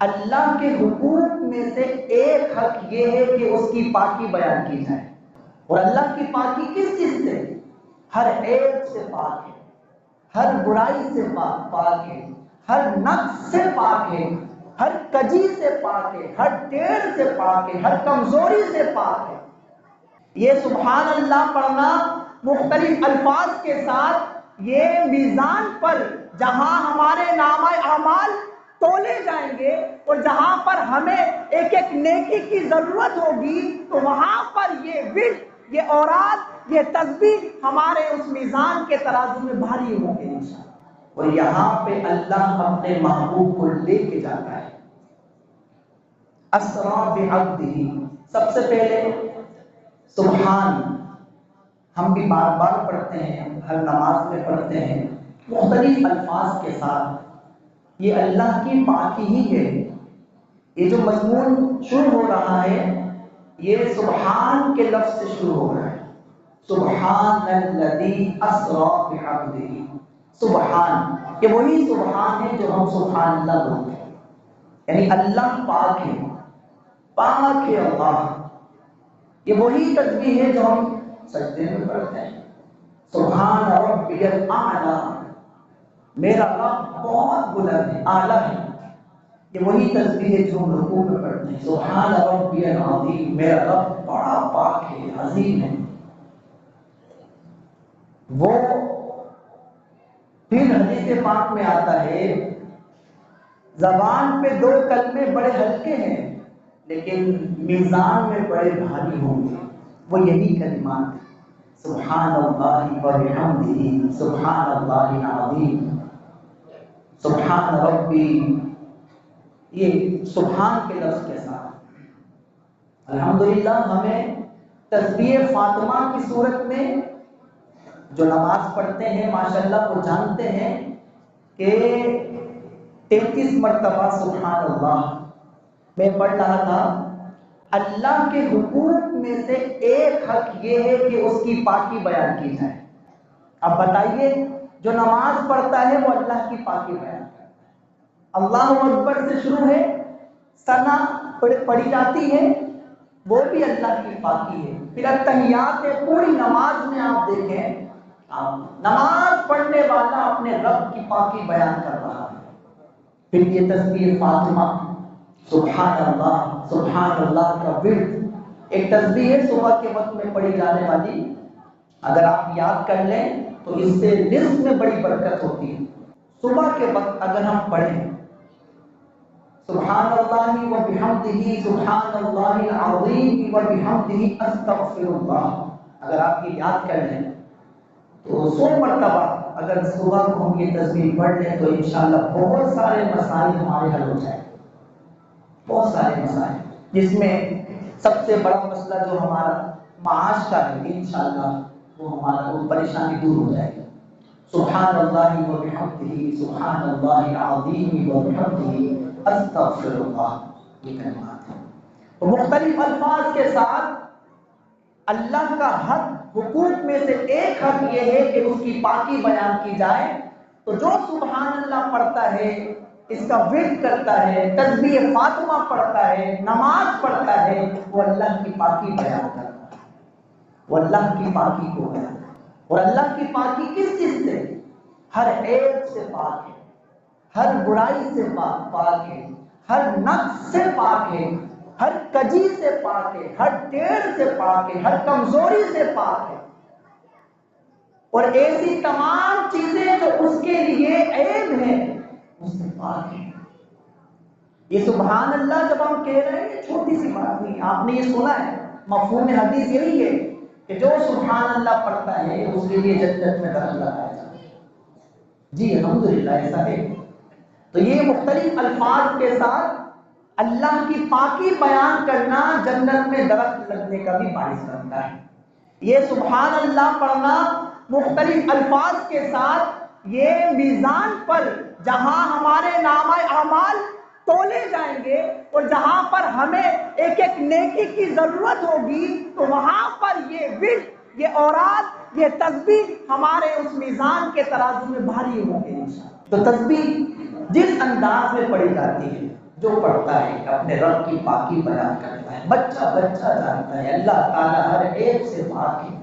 اللہ کے حقوق میں سے ایک حق یہ ہے کہ اس کی پاکی بیان کی جائے. اور اللہ کی پاکی کس چیز سے؟ ہر عیب سے پاک ہے، ہر برائی سے پاک ہے، ہر نقص سے پاک ہے، ہر کجی سے پاک ہے، ہر ٹیڑھ سے پاک ہے، ہر کمزوری سے پاک ہے. یہ سبحان اللہ پڑھنا مختلف الفاظ کے ساتھ یہ میزان پر جہاں ہمارے نامہ اعمال تولے جائیں گے اور جہاں پر ہمیں ایک ایک نیکی کی ضرورت ہوگی تو وہاں پر یہ ورد، یہ اوراد، یہ تسبیح ہمارے اس میزان کے ترازو میں بھاری ہوں گے انشاءاللہ. اور یہاں پہ اللہ اپنے محبوب کو لے کے جاتا ہے. اسرا بعبدہ، سب سے پہلے سبحان ہم بھی بار بار پڑھتے ہیں، ہر نماز میں پڑھتے ہیں مختلف الفاظ کے ساتھ. یہ اللہ کی پاکی ہی ہے. یہ جو مضمون شروع ہو رہا ہے یہ سبحان کے لفظ سے شروع ہو رہا ہے. سبحان الذی اسرا بعبدہ. سبحان یہ وہی سبحان ہے جو ہم سبحان اللہ بولتے ہیں، یعنی اللہ پاک ہے، پاک ہے اللہ. یہ وہی تسبیح ہے جو ہم سجدے میں پڑھتے ہیں. سبحان ربی الاعلی، میرا رب بہت بلند ہے، اعلیٰ ہے. یہ وہی تسبیح ہے جو ہم رکوع میں پڑھتے ہیں. سبحان ربی العظیم، میرا رب بڑا پاک ہے، عظیم ہے. وہ پھر حدیث پاک میں آتا ہے زبان پہ دو کلمے بڑے ہلکے ہیں لیکن میزان میں بڑے بھاری ہوں گے. وہ یہی کلمات سبحان اللہ وبحمدہ، سبحان اللہ العظیم، سبحان ربی. یہ سبحان کے لفظ کے ساتھ الحمدللہ ہمیں تسبیح فاطمہ کی صورت میں جو نماز پڑھتے ہیں ماشاءاللہ وہ جانتے ہیں کہ 33 مرتبہ سبحان اللہ. میں پڑھ رہا تھا اللہ کے حقوق میں سے ایک حق یہ ہے کہ اس کی پاکی بیان کی جائے. اب بتائیے جو نماز پڑھتا ہے وہ اللہ کی پاکی بیان کرتا ہے. اللہ اکبر سے شروع ہے، ثنا پڑھی جاتی ہے، وہ بھی اللہ کی پاکی ہے. پھر التحیات ہے، پوری نماز میں آپ دیکھیں نماز پڑھنے والا اپنے رب کی پاکی بیان کر رہا ہے. پھر یہ تسبیح فاطمہ سبحان اللہ کا ورد ایک تسبیح ہے صبح کے وقت میں پڑھی جانے والی. اگر آپ یاد کر لیں تو اس سے رزق میں بڑی برکت ہوتی ہے. صبح کے وقت اگر ہم پڑھیں سبحان اللہ وبحمدہ، سبحان اللہ العظیم وبحمدہ استغفر اللہ، اگر آپ یہ یاد کر لیں تو 100 مرتبہ اگر صبح کو ہم یہ تسبیح پڑھ لیں تو انشاءاللہ بہت سارے مسائل ہمارے حل ہو جائیں. بہت سارے مسائل جس میں سب سے بڑا مسئلہ جو ہمارا معاش کا ہے انشاءاللہ وہ ہمارا وہ پریشانی دور ہو جائے گی. سبحان اللہ وبحمدہ، سبحان اللہ العظیم وبحمدہ استغفر اللہ، یہ کلمات ہیں. تو مختلف الفاظ کے ساتھ اللہ کا حق حقوق میں سے ایک حق یہ ہے کہ اس کی پاکی بیان کی جائے. تو جو سبحان اللہ پڑھتا ہے، اس کا ورد کرتا ہے، تسبیح فاطمہ پڑھتا ہے، نماز پڑھتا ہے، وہ اللہ کی پاکی بیان کرتا ہے، وہ اللہ کی پاکی کو بیان کرتا ہے. اور اللہ کی پاکی کس چیز سے؟ ہر عیب سے پاک ہے، ہر برائی سے پاک ہے، ہر نقص سے پاک ہے، ہر کجی سے پاک ہے، ہر ٹیڑھ سے پاک ہے، ہر کمزوری سے پاک ہے. اور ایسی تمام چیزیں جو اس کے لیے عیب ہیں اس سے پاک ہے. یہ سبحان اللہ جب ہم کہہ رہے ہیں چھوٹی سی بات نہیں، آپ نے یہ سنا ہے، مفہوم حدیث یہی ہے کہ جو سبحان اللہ پڑھتا ہے اس کے لیے جنت میں درخت لگایا جاتا ہے. جی الحمدللہ ایسا ہے. تو یہ مختلف الفاظ کے ساتھ اللہ کی پاکی بیان کرنا جنت میں درخت لگنے کا بھی باعث بنتا ہے. یہ سبحان اللہ پڑھنا مختلف الفاظ کے ساتھ یہ میزان پر جہاں ہمارے نامہ اعمال تولے جائیں گے اور جہاں پر ہمیں ایک ایک نیکی کی ضرورت ہوگی تو وہاں پر یہ ورد، یہ اوراد، یہ تسبیح ہمارے اس میزان کے ترازو میں بھاری ہوں گے. تو تسبیح جس انداز میں پڑھی جاتی ہے، جو پڑھتا ہے اپنے رب کی پاکی بیان کرتا ہے، بچہ بچہ جانتا ہے اللہ تعالیٰ ہر ایک سے پاک ہے۔